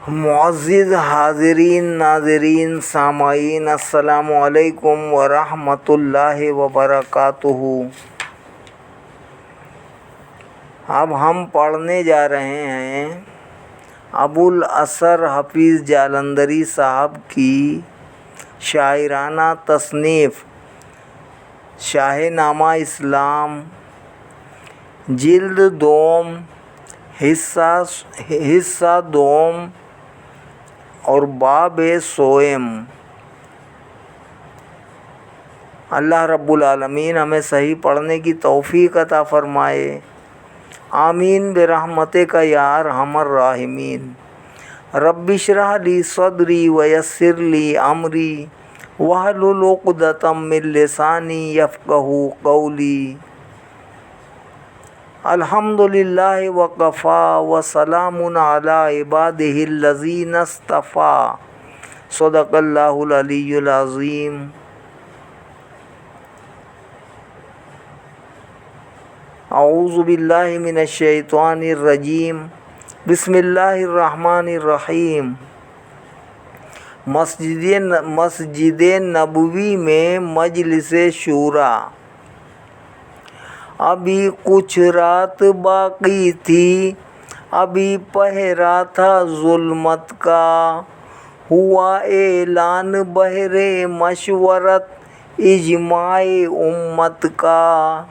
معزز حاضرین ناظرین سامعین السلام علیکم ورحمۃ اللہ وبرکاتہ۔ اب ہم پڑھنے جا رہے ہیں ابوالاسر حفیظ جالندھری صاحب کی شاعرانہ تصنیف شاہ نامہ اسلام، جلد دوم، حصہ دوم اور باب سوم۔ اللہ رب العالمین ہمیں صحیح پڑھنے کی توفیق عطا فرمائے، آمین برحمتک یا ارحم الراحمین۔ رب اشرح لی صدری ویسر لی امری واحلل عقدۃ من لسانی یفقہوا قولی۔ الحمدللہ وکفیٰ وسلام علی عبادہ الذین اصطفیٰ۔ صدق اللہ العلی العظیم۔ اعوذ باللہ من الشیطان الرجیم، بسم اللہ الرحمن الرحیم۔ مسجد نبوی میں مجلس شورا۔ ابھی کچھ رات باقی تھی، ابھی پہرا تھا ظلمت کا، ہوا اعلان بہر مشورت اجماع امت کا۔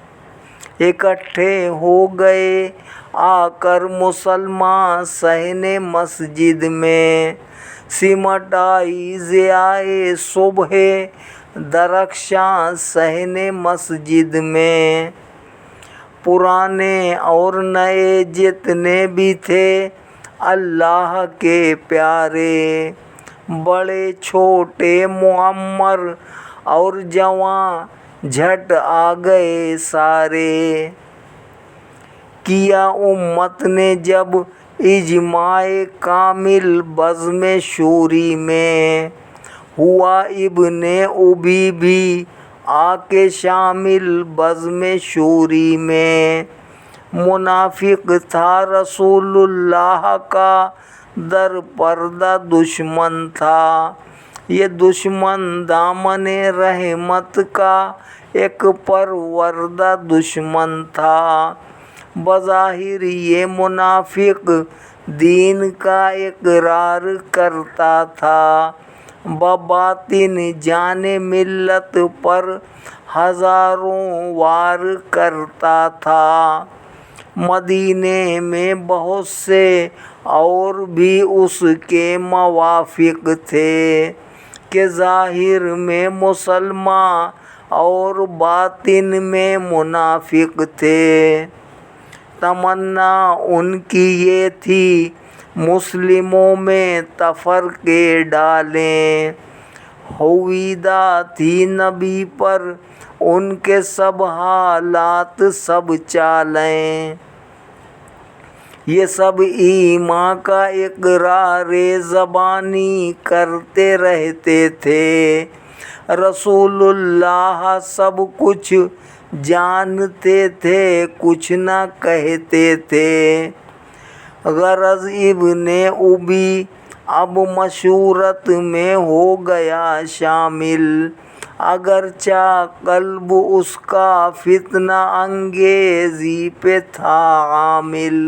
اکٹھے ہو گئے آ کر مسلمان صحن مسجد میں، سمٹ آئی ضیائے صبح درخشاں صحن مسجد میں۔ پرانے اور نئے جتنے بھی تھے اللہ کے پیارے، بڑے چھوٹے معمر اور جوان جھٹ آ گئے سارے۔ کیا امت نے جب اجماع کامل بزم شوری میں، ہوا ابن ابی بھی آ کے شامل بزم شوری میں۔ منافق تھا رسول اللہ کا در پردہ دشمن تھا، یہ دشمن دامن رحمت کا ایک پروردہ دشمن تھا۔ بظاہر یہ منافق دین کا اقرار کرتا تھا، بباطن جان ملت پر ہزاروں وار کرتا تھا۔ مدینے میں بہت سے اور بھی اس کے موافق تھے کہ ظاہر میں مسلمان اور باطن میں منافق تھے۔ تمنا ان کی یہ تھی مسلموں میں تفرقے ڈالیں، ہویدا تھی نبی پر ان کے سب حالات سب چالیں۔ یہ سب ایمان کا اقرار زبانی کرتے رہتے تھے، رسول اللہ سب کچھ جانتے تھے کچھ نہ کہتے تھے۔ غرض ابن ابی اب مشورت میں ہو گیا شامل، اگرچہ قلب اس کا فتنہ انگیزی پہ تھا عامل۔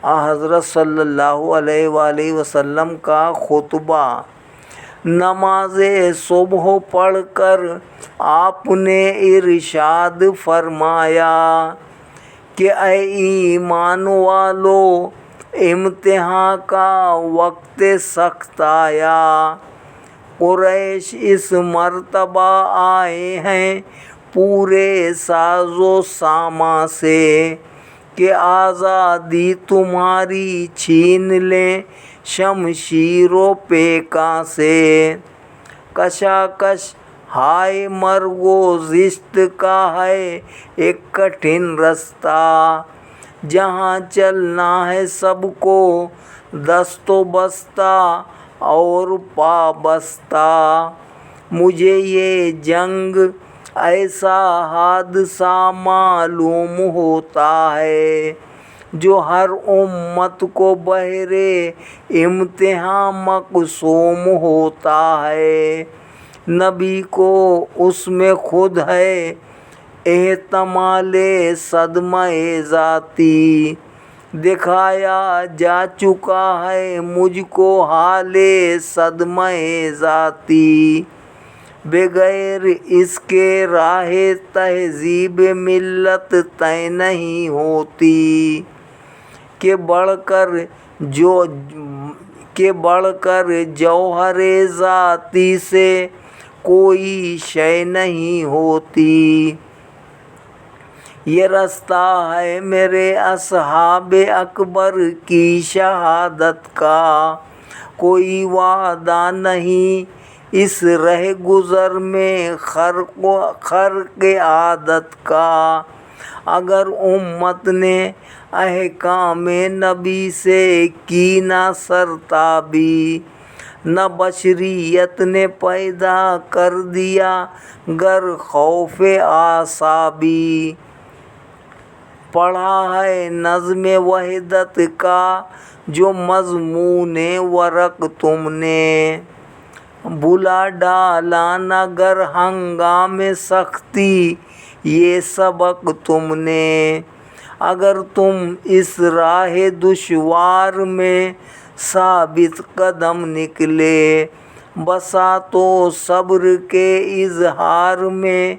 حضرت صلی اللہ علیہ وآلہ وسلم کا خطبہ۔ نماز صبح پڑھ کر آپ نے ارشاد فرمایا کہ اے ایمان والو، امتحان کا وقت سخت آیا۔ قریش اس مرتبہ آئے ہیں پورے ساز و سامان سے کہ آزادی تمہاری چھین لیں شمشیر و پیکاں سے۔ کشاکش ہائے مرگ و زشت کا ہے ایک کٹھن رستہ، جہاں چلنا ہے سب کو دست و بستہ اور پابستہ۔ مجھے یہ جنگ ایسا حادثہ معلوم ہوتا ہے جو ہر امت کو بہرے امتحان مقسوم ہوتا ہے، نبی کو اس میں خود ہے احتمال صدمہ ذاتی، دکھایا جا چکا ہے مجھ کو حال صدمہ ذاتی، بغیر اس کے راہ تہذیب ملت طے نہیں ہوتی، کہ بڑھ کر جوہر ذاتی سے کوئی شے نہیں ہوتی۔ یہ رستہ ہے میرے اصحاب اکبر کی شہادت کا، کوئی وعدہ نہیں اس رہ گزر میں خرق عادت کا، اگر امت نے احکام نبی سے کی نہ سرتابی، نہ بشریت نے پیدا کر دیا گر خوف اعصابی، پڑھا ہے نظم وحدت کا جو مضمون ورق تم نے، بھلا ڈالا نہ گر ہنگام سختی یہ سبق تم نے، اگر تم اس راہ دشوار میں ثابت قدم نکلے، بسا تو صبر کے اظہار میں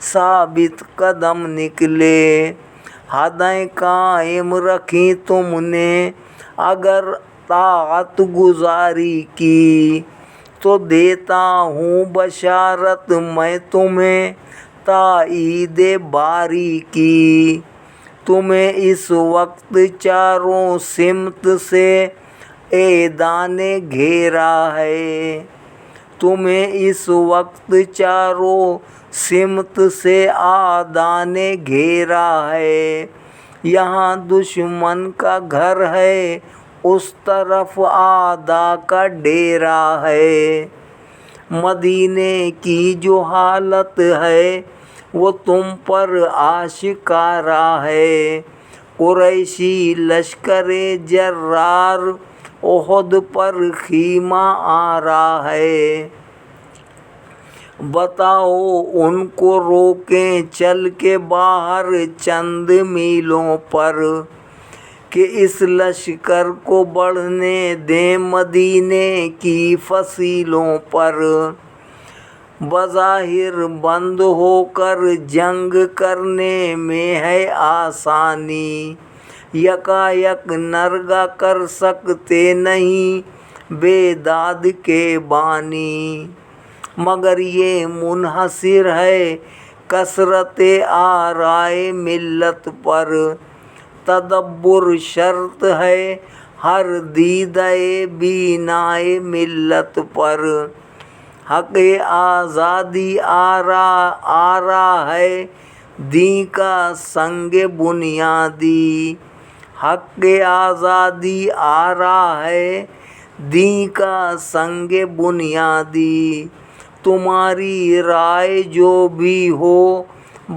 ثابت قدم نکلے، حدیں قائم رکھی تم نے اگر طاعت گزاری کی، تو دیتا ہوں بشارت میں تمہیں تائید باری کی، تمہیں اس وقت چاروں سمت سے اعدان گھیرا ہے، تمہیں اس وقت چاروں سمت سے اعدان گھیرا ہے، یہاں دشمن کا گھر ہے اس طرف اعداء کا ڈیرا ہے، مدینے کی جو حالت ہے وہ تم پر آشکارا ہے، قریشی لشکر جرار احد پر خیمہ آرا ہے، بتاؤ ان کو روکیں چل کے باہر چند میلوں پر، کہ اس لشکر کو بڑھنے دیں مدینے کی فصیلوں پر، بظاہر بند ہو کر جنگ کرنے میں ہے آسانی، یکایک نرگا کر سکتے نہیں بیداد کے بانی، مگر یہ منحصر ہے کثرت آرائے ملت پر، تدبر شرط ہے ہر دیدہ بینائے ملت پر، حق آزادی آرا ہے دین کا سنگ بنیادی، حق آزادی آرا ہے دین کا سنگ بنیادی، تمہاری رائے جو بھی ہو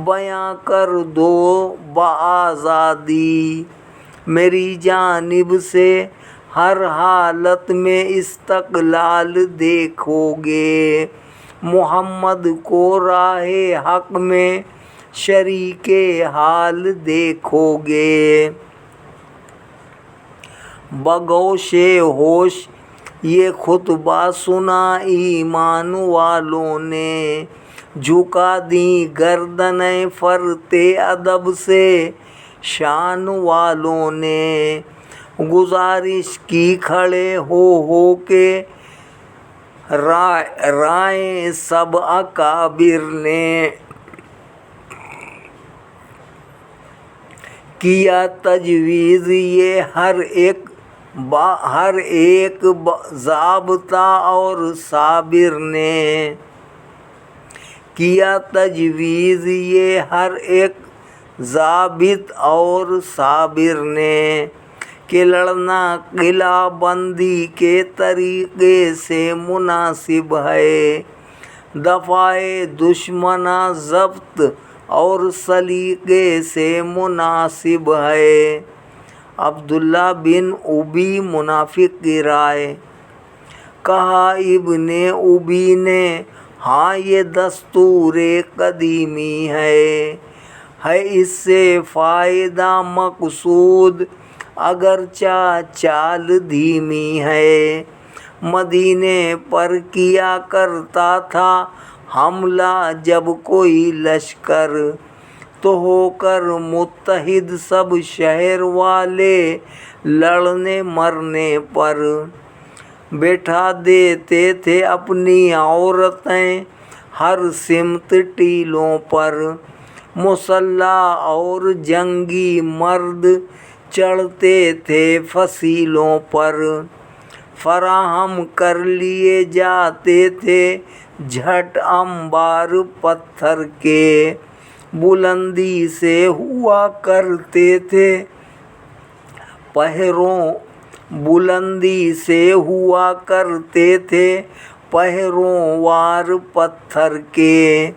بیاں کر دو بآزادی، میری جانب سے ہر حالت میں استقلال دیکھو گے، محمد کو راہ حق میں شریک حال دیکھو گے، بگوش ہوش یہ خطبہ سنا ایمان والوں نے، جھکا دی گردنیں فرط ادب سے شان والوں نے، گزارش کی کھڑے ہو کے رائے سب اکابر نے، کیا تجویز یہ ہر ایک ضابطہ اور صابر نے، کیا تجویز یہ ہر ایک ضابط اور صابر نے، کہ لڑنا قلعہ بندی کے طریقے سے مناسب ہے، دفاع دشمناں ضبط اور سلیقے سے مناسب ہے، عبداللہ بن ابی منافق کی رائے۔ کہا ابن ابی نے ہاں یہ دستور قدیمی ہے اس سے فائدہ مقصود اگرچہ چال دھیمی ہے۔ مدینے پر کیا کرتا تھا حملہ جب کوئی لشکر، تو ہو کر متحد سب شہر والے لڑنے مرنے پر۔ بیٹھا دیتے تھے اپنی عورتیں ہر سمت ٹیلوں پر، مسلح اور جنگی مرد چڑھتے تھے فصیلوں پر۔ فراہم کر لیے جاتے تھے جھٹ انبار پتھر کے، بلندی سے ہوا کرتے تھے پہروں وار پتھر کے۔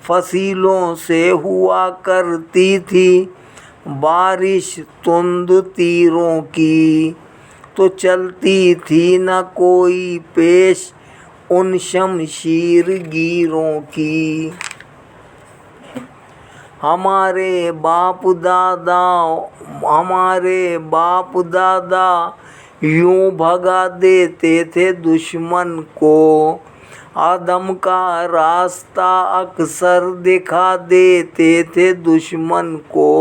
فصیلوں سے ہوا کرتی تھی بارش تند تیروں کی، تو چلتی تھی نہ کوئی پیش ان شمشیر گیروں کی۔ ہمارے باپ دادا یوں بھگا دیتے تھے دشمن کو، آدم کا راستہ اکثر دکھا دیتے تھے دشمن کو۔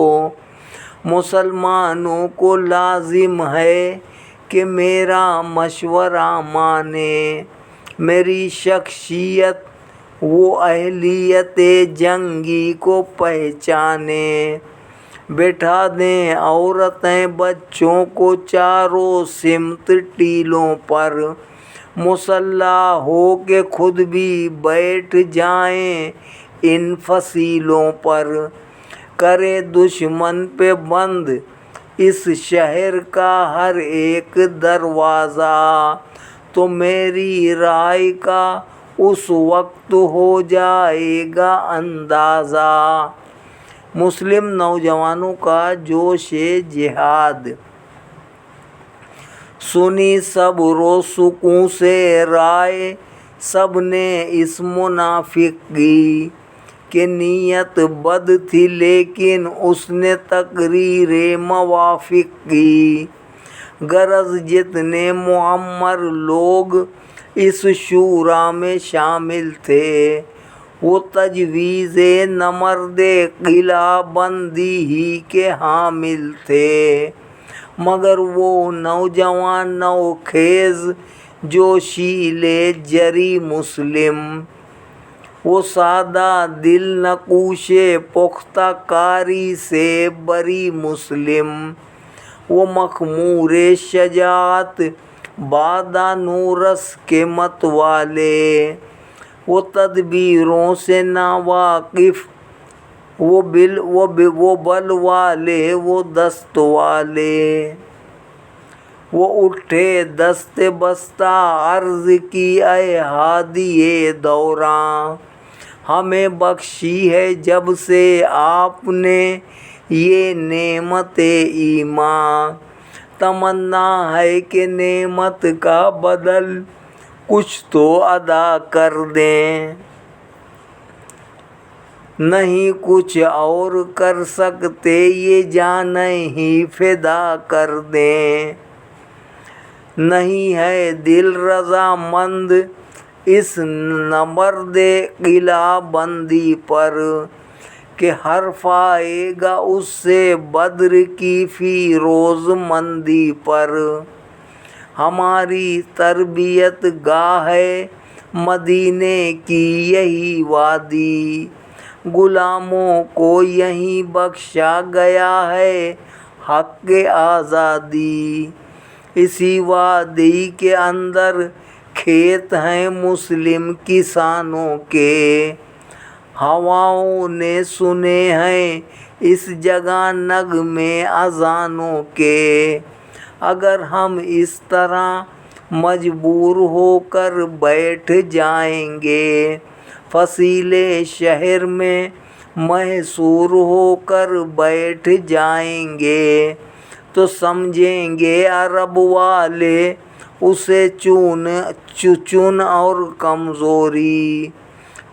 مسلمانوں کو لازم ہے کہ میرا مشورہ مانے، میری شخصیت وہ اہلیت جنگی کو پہچانے۔ بٹھا دیں عورتیں بچوں کو چاروں سمت ٹیلوں پر، مسلح ہو کے خود بھی بیٹھ جائیں ان فصیلوں پر۔ کرے دشمن پہ بند اس شہر کا ہر ایک دروازہ، تو میری رائے کا اس وقت ہو جائے گا اندازہ۔ مسلم نوجوانوں کا جوش جہاد۔ سنی صبر و سکون سے رائے سب نے اس منافق کی، کہ نیت بد تھی لیکن اس نے تقریر موافق کی۔ غرض جتنے معمر لوگ اس شورا میں شامل تھے، وہ تجویز نمرد قلعہ بندی ہی کے حامل تھے، مگر وہ نوجوان نوخیز جوشیلے جری مسلم، وہ سادہ دل نقوش پختہ کاری سے بری مسلم، وہ مخمور شجاعت بادانورس کے متوالے، وہ تدبیروں سے ناواقف، وہ بل والے وہ دست والے۔ وہ اٹھے دست بستہ عرض کی اے ہادی دوراں، ہمیں بخشی ہے جب سے آپ نے یہ نعمت ایمان، تمنا ہے کہ نعمت کا بدل کچھ تو ادا کر دیں، نہیں کچھ اور کر سکتے یہ جانیں ہی فدا کر دیں۔ نہیں ہے دل رضا مند اس نمرد قلعہ بندی پر، کہ حرف آئے گا اس سے بدر کی فیروز مندی پر۔ ہماری تربیت گاہ ہے مدینے کی یہی وادی، غلاموں کو یہیں بخشا گیا ہے حق آزادی۔ اسی وادی کے اندر کھیت ہیں مسلم کسانوں کے، ہواؤں نے سنے ہیں اس جگہ نغمے اذانوں کے۔ اگر ہم اس طرح مجبور ہو کر بیٹھ جائیں گے، فصیلے شہر میں محصور ہو کر بیٹھ جائیں گے، تو سمجھیں گے عرب والے اسے چون اور کمزوری،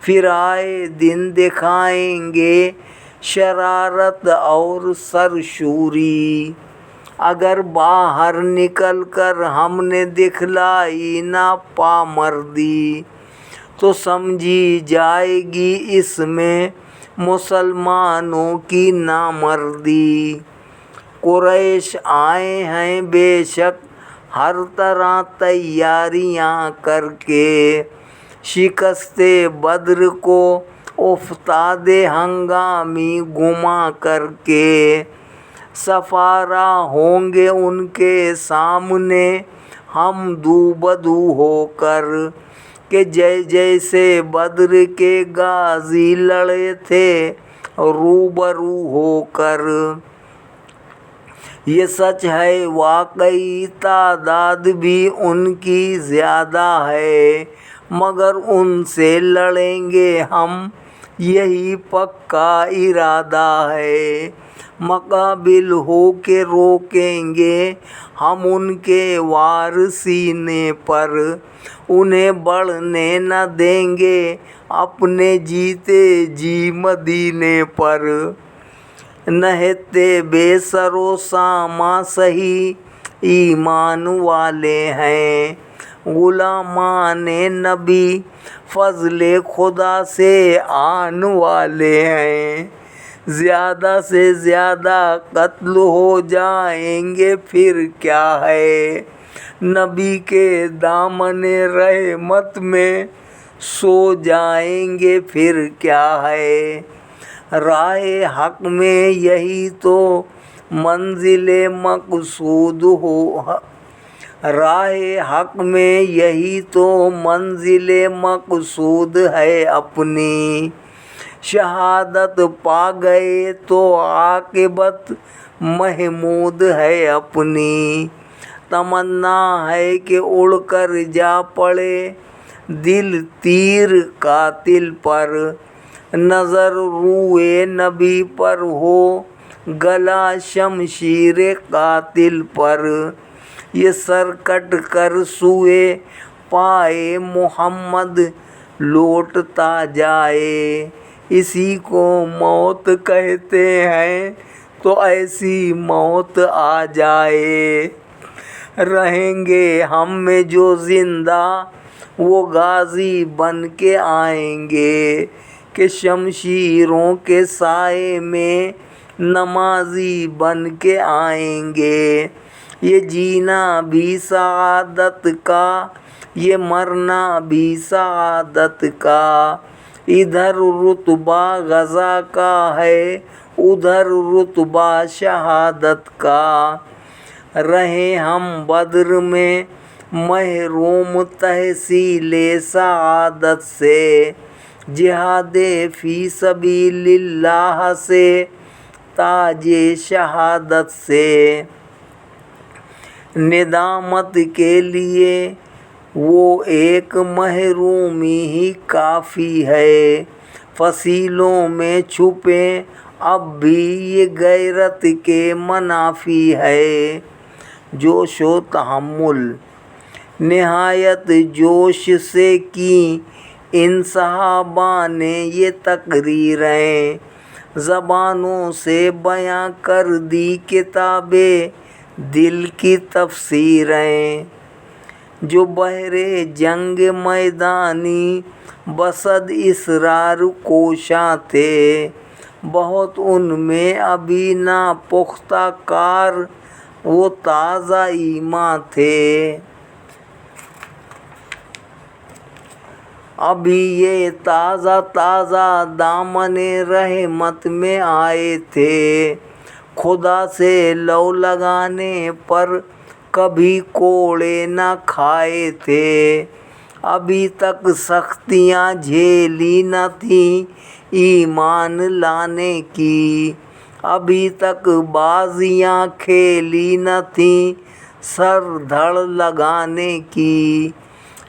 پھر آئے دن دکھائیں گے شرارت اور سرشوری۔ اگر باہر نکل کر ہم نے دکھلائی نا پامردی، تو سمجھی جائے گی اس میں مسلمانوں کی نامردی۔ قریش آئے ہیں بے شک ہر طرح تیاریاں کر کے، شکست بدر کو افتاد ہنگامی گما کر کے، سفارا ہوں گے ان کے سامنے ہم دو بدو ہو کر، کہ جیسے بدر کے غازی لڑے تھے روبرو ہو کر۔ یہ سچ ہے واقعی تعداد بھی ان کی زیادہ ہے، مگر ان سے لڑیں گے ہم یہی پکا ارادہ ہے۔ مقابل ہو کے روکیں گے ہم ان کے وار سینے پر، انہیں بڑھنے نہ دیں گے اپنے جیتے جی مدینے پر۔ نہتے بے سر و ساما سہی ایمان والے ہیں، غلامان نبی فضل خدا سے آن والے ہیں۔ زیادہ سے زیادہ قتل ہو جائیں گے پھر کیا ہے، نبی کے دامن رحمت میں سو جائیں گے پھر کیا ہے۔ راہ حق میں یہی تو منزل مقصود ہو، راہ حق میں یہی تو منزل مقصود ہے اپنی، شہادت پا گئے تو عاقبت محمود ہے اپنی۔ تمنا ہے کہ اڑ کر جا پڑے دل تیر قاتل پر، نظر روئے نبی پر ہو گلا شمشیر قاتل پر۔ یہ سر کٹ کر سوئے پائے محمد لوٹتا جائے، اسی کو موت کہتے ہیں تو ایسی موت آ جائے۔ رہیں گے ہم میں جو زندہ وہ غازی بن کے آئیں گے، کہ شمشیروں کے سائے میں نمازی بن کے آئیں گے۔ یہ جینا بھی سعادت کا، یہ مرنا بھی سعادت کا، ادھر رتبہ غزا کا ہے ادھر رتبہ شہادت کا۔ رہے ہم بدر میں محروم تحصیل سعادت سے، جہاد فی سبیل اللہ سے تاج شہادت سے۔ ندامت کے لیے وہ ایک محرومی ہی کافی ہے، فصیلوں میں چھپے اب بھی یہ غیرت کے منافی ہے۔ جوش و تحمل نہایت جوش سے کی ان صحابہ نے یہ تقریریں، زبانوں سے بیاں کر دی کتاب دل کی تفسیریں۔ جو بحر جنگ میدانی بصد اصرار کوشاں تھے، بہت ان میں ابھی ناپختہ کار وہ تازہ ایماں تھے۔ ابھی یہ تازہ تازہ دامن رحمت میں آئے تھے، خدا سے لو لگانے پر کبھی کوڑے نہ کھائے تھے۔ ابھی تک سختیاں جھیلی نہ تھیں ایمان لانے کی، ابھی تک بازیاں کھیلی نہ تھیں سر دھڑ لگانے کی۔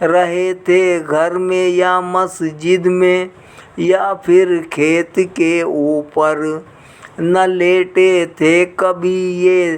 رہے تھے گھر میں یا مسجد میں یا پھر کھیت کے اوپر، نہ لیٹے تھے کبھی یہ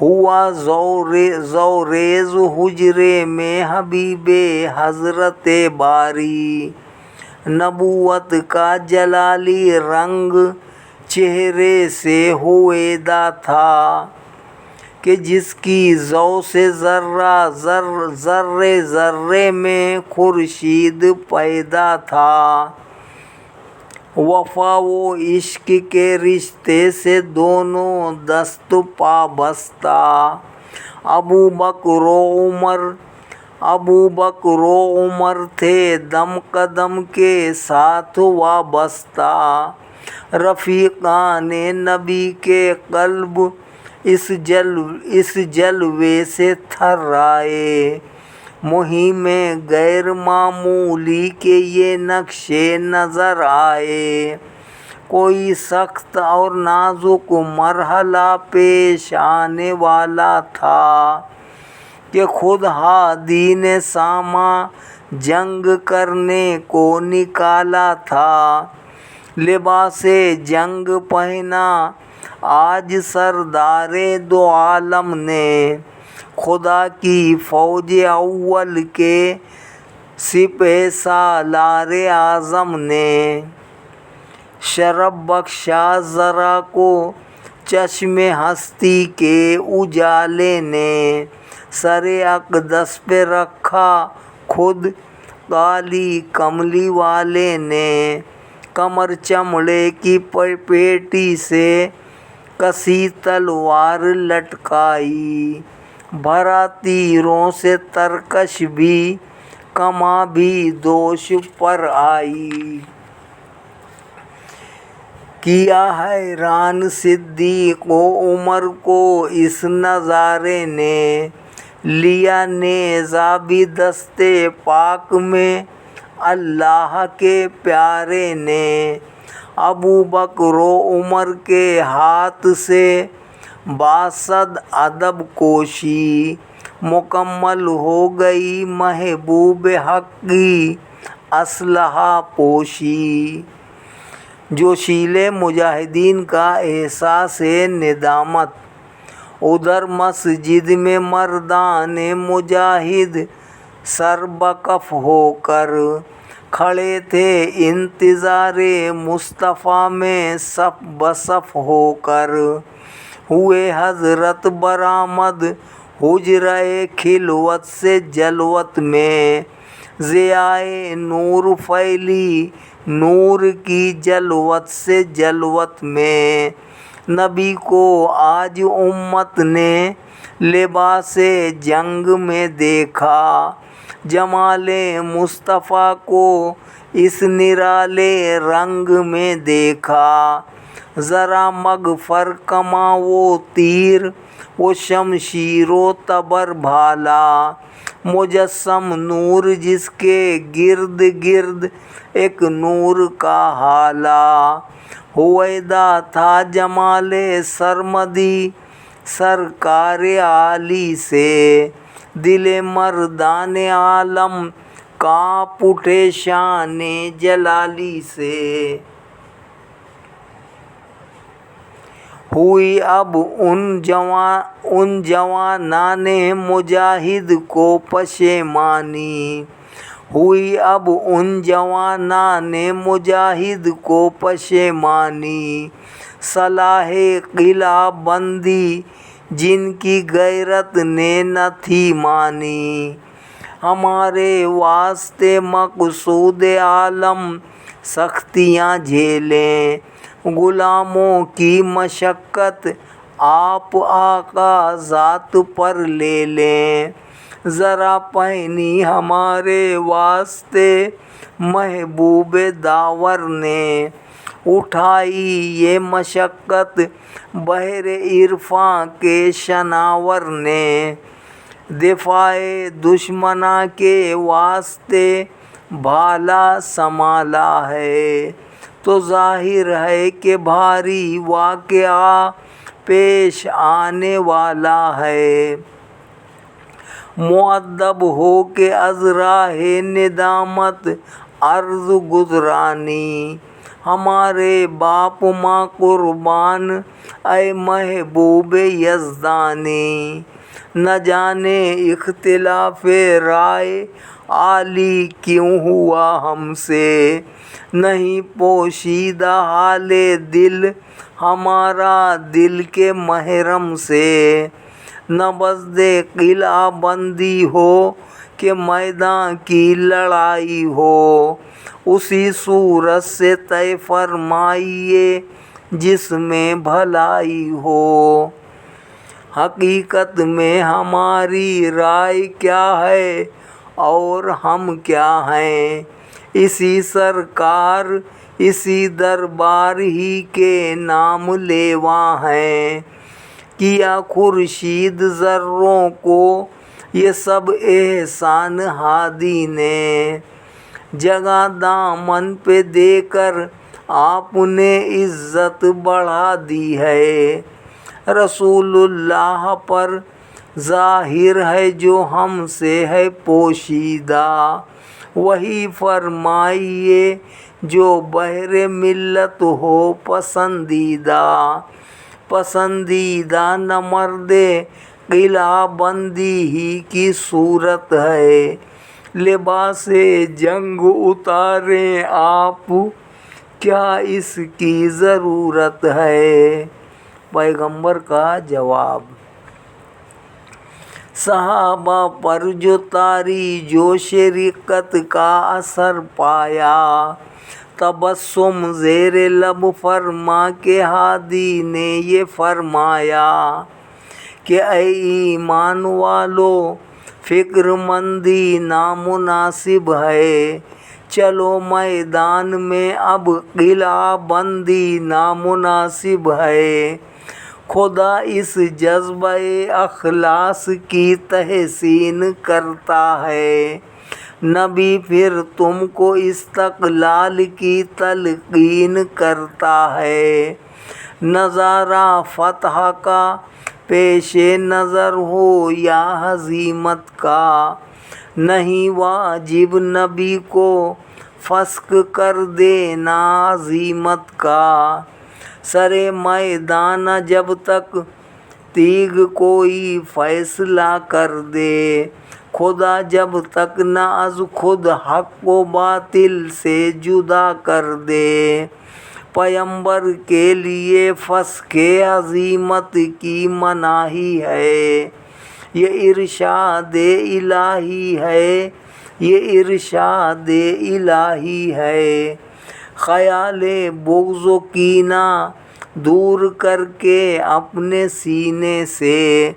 ہوا زوریز حجرے میں حبیب حضرت باری، نبوت کا جلالی رنگ چہرے سے ہویدا تھا کہ جس کی ضو سے ذرے ذرے میں خورشید پیدا تھا۔ وفا و عشق کے رشتے سے دونوں دست پابستہ، ابو بکر و عمر تھے دم قدم کے ساتھ وابستہ، رفیقان نبی کے قلب اس جلوے سے تھرائے، مہم غیر معمولی کے یہ نقشے نظر آئے۔ کوئی سخت اور نازک مرحلہ پیش آنے والا تھا کہ خود ہادی نے ساماں جنگ کرنے کو نکالا تھا، لباس جنگ پہنا آج سردار دو عالم نے، خدا کی فوج اول کے سپہ سالار اعظم نے، شرف بخشا ذرا کو چشم ہستی کے اجالے نے، سر اقدس پہ رکھا خود کالی کملی والے نے، کمر چمڑے کی پیٹی سے کسی تلوار لٹکائی، بھرا تیروں سے ترکش بھی کماں بھی دوش پر آئی۔ کیا حیران صدیق و عمر کو اس نظارے نے، لیا نیزہ بھی دست پاک میں اللہ کے پیارے نے، ابو بکر و عمر کے ہاتھ سے باسد ادب کوشی، مکمل ہو گئی محبوب حق کی اسلحہ پوشی۔ جوشیل مجاہدین کا احساس ندامت، ادھر مسجد میں مردان مجاہد سر بکف ہو کر کھڑے تھے، انتظار مصطفیٰ میں صف بصف ہو کر، ہوئے حضرت برآمد حجرۂ خلوت سے جلوت میں، ضیائے نور پھیلی نور کی جلوت سے جلوت میں، نبی کو آج امت نے لباس جنگ میں دیکھا، جمال مصطفیٰ کو اس نرالے رنگ میں دیکھا، ذرا مغفر کماں و تیر و شمشیر و تبر بھالا، مجسم نور جس کے گرد گرد ایک نور کا ہالہ، ہویدا تھا جمال سرمدی سرکار عالی سے، دل مردان عالم کانپ اٹھے شان جلالی سے۔ ہوئی اب ان جوانان مجاہد کو پشیمانی، ہوئی اب ان جوانان مجاہد کو پشیمانی، صلاح قلعہ بندی جن کی غیرت نے نہ تھی مانی، ہمارے واسطے مقصود عالم سختیاں جھیلیں، غلاموں کی مشقت آپ آقا ذات پر لے لیں، ذرا پہنی ہمارے واسطے محبوب داور نے، اٹھائی یہ مشقت بحر عرفاں کے شناور نے، دفاع دشمناں کے واسطے بھالا سنبھالا ہے، تو ظاہر ہے کہ بھاری واقعہ پیش آنے والا ہے، مؤدب ہو کے از راہ ندامت عرض گزرانی، ہمارے باپ ماں قربان اے محبوب یزدانی، نہ جانے اختلاف رائے عالی کیوں ہوا ہم سے، نہیں پوشیدہ حال دل ہمارا دل کے محرم سے، نہ بزد قلعہ بندی ہو کہ میدان کی لڑائی ہو، اسی صورت سے طے فرمائیے جس میں بھلائی ہو۔ حقیقت میں ہماری رائے کیا ہے اور ہم کیا ہیں، اسی سرکار اسی دربار ہی کے نام لیوا ہیں۔ کیا خورشید ذروں کو یہ سب احسان ہادی نے، جگہ دامن پہ دے کر آپ نے عزت بڑھا دی ہے، رسول اللہ پر ظاہر ہے جو ہم سے ہے پوشیدہ، وہی فرمائیے جو بہر ملت ہو پسندیدہ، پسندیدہ نہ مرد قلعہ بندی ہی کی صورت ہے، لباس جنگ اتاریں آپ کیا اس کی ضرورت ہے۔ پیغمبر کا جواب، صحابہ پر جو طاری جوش رقت کا اثر پایا، تبسم زیر لب فرما کے ہادی نے یہ فرمایا کہ اے ایمان والو فکر مندی نامناسب ہے، چلو میدان میں اب قلعہ بندی نامناسب ہے، خدا اس جذبہ اخلاص کی تحسین کرتا ہے، نبی پھر تم کو استقلال کی تلقین کرتا ہے، نظارہ فتح کا پیش نظر ہو یا ہزیمت کا، نہیں واجب نبی کو فسق کر دینا عزیمت کا، سرے میدان جب تک تیغ کوئی فیصلہ کر دے، خدا جب تک نہ از خود حق و باطل سے جدا کر دے، پیمبر کے لیے فسق عزیمت کی مناہی ہے، یہ ارشاد الہی ہے، یہ ارشاد الہی ہے، خیال بغض و کینہ دور کر کے اپنے سینے سے،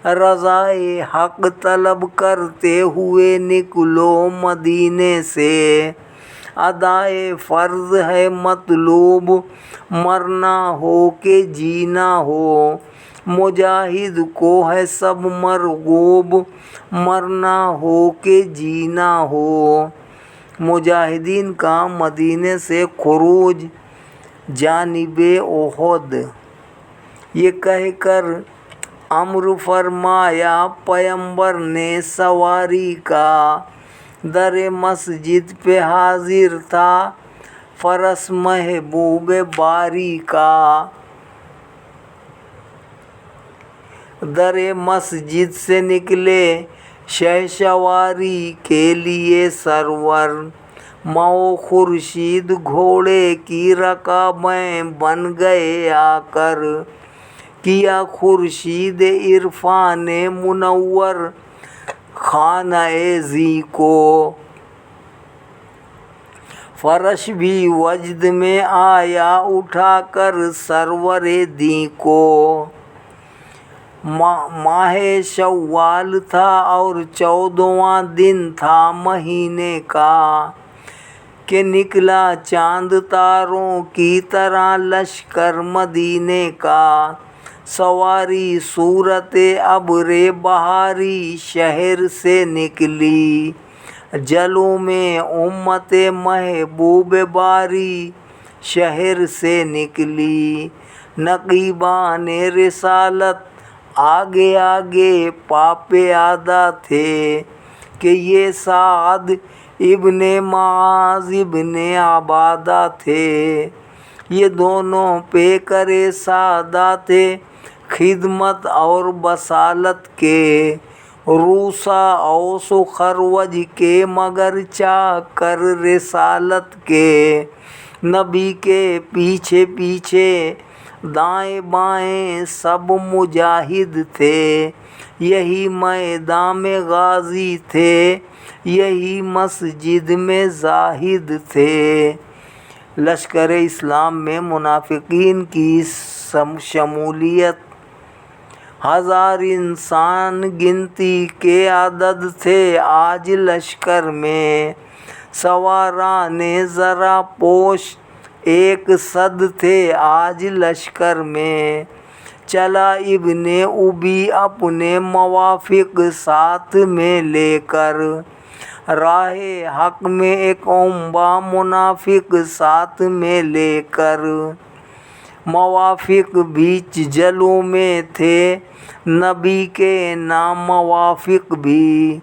رضائے حق طلب کرتے ہوئے نکلو مدینے سے، ادائے فرض ہے مطلوب مرنا ہو کہ جینا ہو، مجاہد کو ہے سب مرغوب مرنا ہو کہ جینا ہو، مجاہدین کا مدینے سے خروج جانب احد، یہ کہہ کر امر فرمایا پیمبر نے سواری کا، در مسجد پہ حاضر تھا فرس محبوب باری کا، در مسجد سے نکلے شہسواری کے لیے سرور، مئو خورشید گھوڑے کی رکابیں بن گئے آ کر، کیا خورشید عرفان منور خانہ زی کو، فرش بھی وجد میں آیا اٹھا کر سرور دیں کو، ماہ شوال تھا اور 14واں دن تھا مہینے کا، کہ نکلا چاند تاروں کی طرح لشکر مدینے کا، سواری صورت ابر بہاری شہر سے نکلی، جلوں میں امت محبوب باری شہر سے نکلی، نقیبان رسالت آگے آگے پا پیادہ تھے، کہ یہ سعد ابن معاذ ابن عبادہ تھے، یہ دونوں پیکر سعادت خدمت اور بصالت کے، روسا اوس و خروج کے مگر چاہ کر رسالت کے، نبی کے پیچھے پیچھے دائیں بائیں سب مجاہد تھے، یہی میدان میں غازی تھے، یہی مسجد میں زاہد تھے۔ لشکر اسلام میں منافقین کی شمولیت 1000 انسان گنتی کے عدد تھے آج لشکر میں، سواران ذرا پوش 100 تھے آج لشکر میں، چلا ابن ابی اپنے موافق ساتھ میں لے کر، راہ حق میں ایک عمبا منافق ساتھ میں لے کر، موافق بھی جلوں میں تھے نبی کے نام موافق بھی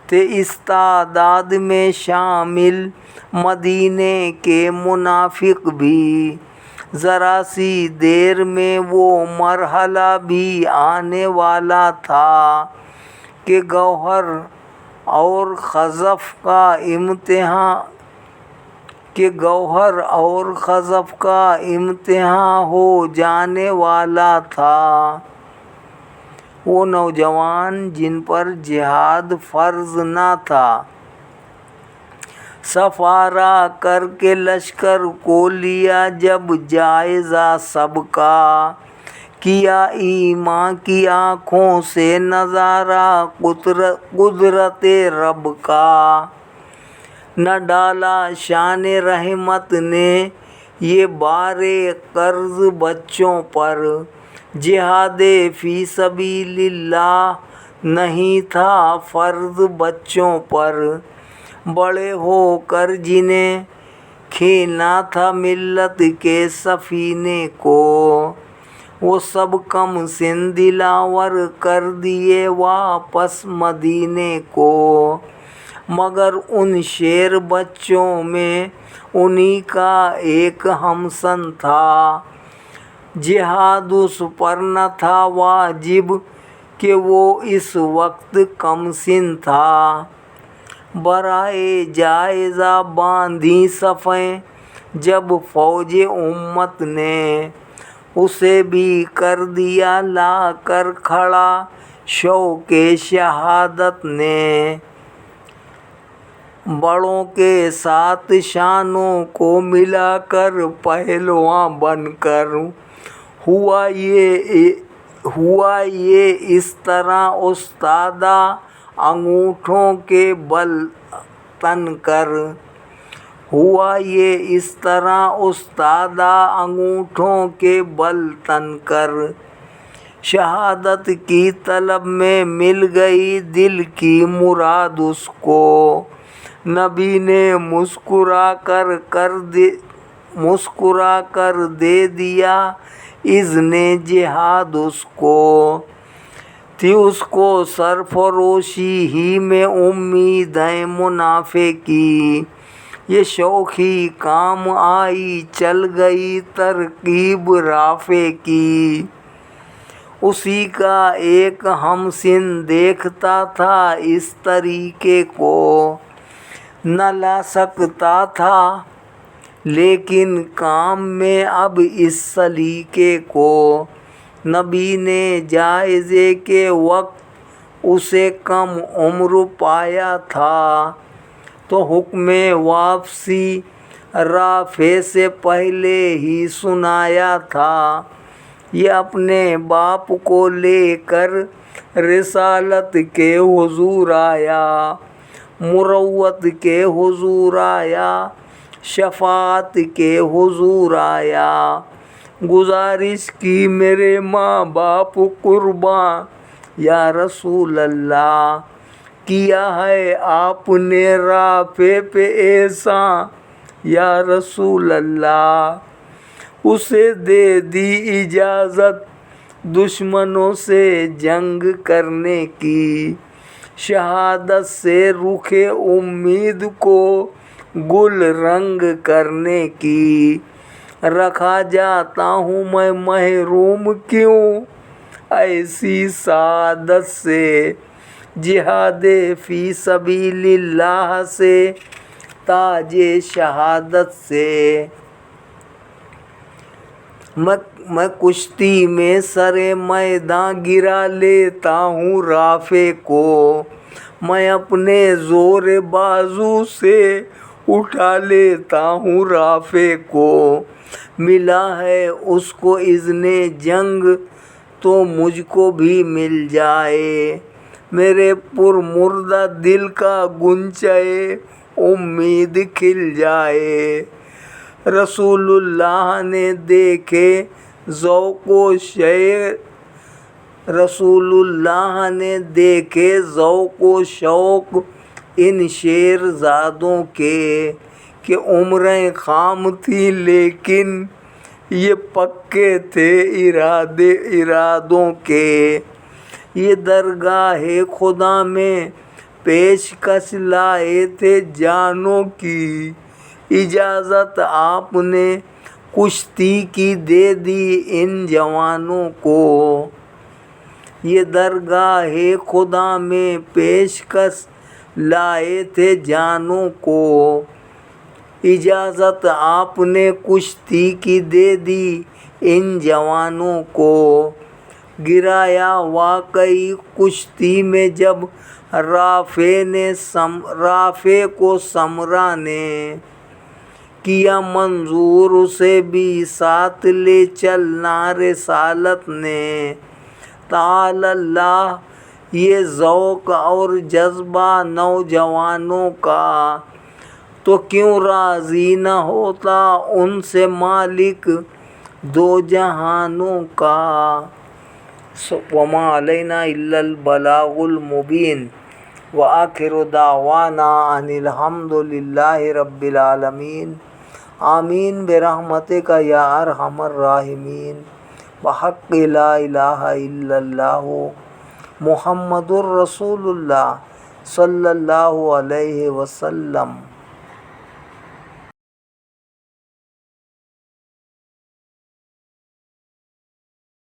تھے استعداد میں شامل مدینے کے منافق بھی، ذرا سی دیر میں وہ مرحلہ بھی آنے والا تھا کہ گوہر اور خزف کا امتحان ہو جانے والا تھا۔ وہ نوجوان جن پر جہاد فرض نہ تھا، سفارا کر کے لشکر کو لیا جب جائزہ سب کا، کیا ایمان کی آنکھوں سے نظارہ قدرت رب کا، نہ ڈالا شان رحمت نے یہ بار قرض بچوں پر، جہاد فی سبیل اللہ نہیں تھا فرض بچوں پر، بڑے ہو کر جنہیں کھیلنا تھا ملت کے سفینے کو، وہ سب کم سن دلاور کر دیے واپس مدینے کو، مگر ان شیر بچوں میں انہی کا ایک ہمسن تھا، جہاد اس پر نہ تھا واجب کہ وہ اس وقت کم سن تھا، برائے جائزہ باندھی صفیں جب فوج امت نے، اسے بھی کر دیا لا کر کھڑا شوق شہادت نے، بڑوں کے ساتھ شانوں کو ملا کر پہلواں بن کر، ہوا یہ اس طرح استادہ انگوٹھوں کے بل تن کر، ہوا یہ اس طرح استادہ انگوٹھوں کے بل تن کر، شہادت کی طلب میں مل گئی دل کی مراد اس کو، نبی نے مسکرا کر دے دیا اذن جہاد اس کو، تھی اس کو سرفروشی ہی میں امیدیں منافع کی، یہ شوخی کام آئی چل گئی ترکیب رافع کی، اسی کا ایک ہمسن دیکھتا تھا اس طریقے کو، نہ لا سکتا تھا لیکن کام میں اب اس سلیقے کو، نبی نے جائزے کے وقت اسے کم عمر پایا تھا، تو حکم واپسی رافع سے پہلے ہی سنایا تھا، یہ اپنے باپ کو لے کر رسالت کے حضور آیا، مروت کے حضور آیا، شفاعت کے حضور آیا، گزارش کی میرے ماں باپ قرباں یا رسول اللہ، کیا ہے آپ نے رافع پہ احسان یا رسول اللہ، اسے دے دی اجازت دشمنوں سے جنگ کرنے کی، شہادت سے رخ امید کو گل رنگ کرنے کی، رکھا جاتا ہوں میں محروم کیوں ایسی سعادت سے، جہاد فی سبیل اللہ سے، تاج شہادت سے۔ میں کشتی میں سر میدان گرا لیتا ہوں رافع کو، میں اپنے زور بازو سے اٹھا لیتا ہوں رافع کو، ملا ہے اس کو اذن جنگ تو مجھ کو بھی مل جائے، میرے پرمردہ دل کا غنچۂ امید کھل جائے۔ رسول اللہ نے دیکھے ذوق و شوق ان شیرزادوں کے، کہ عمریں خام تھی لیکن یہ پکے تھے ارادوں کے، یہ درگاہ خدا میں پیشکش لائے تھے جانوں کی، اجازت آپ نے کشتی کی دے دی ان جوانوں کو، یہ درگاہ خدا میں پیشکش لائے تھے جانوں کو، اجازت آپ نے کشتی کی دے دی ان جوانوں کو، گرایا واقعی کشتی میں جب رافع کو سمرا نے، کیا منظور اسے بھی ساتھ لے چلنا رسالت نے، تعالی اللہ یہ ذوق اور جذبہ نوجوانوں کا، تو کیوں راضی نہ ہوتا ان سے مالک دو جہانوں کا۔ وما علینا الا البلاغ المبین، وآخر دعوانا ان الحمد للہ رب العالمین، آمین برحمتک یا ارحم الراحمین، بحق لا الہ الا اللہ محمد الرسول اللہ صلی اللہ علیہ وسلم۔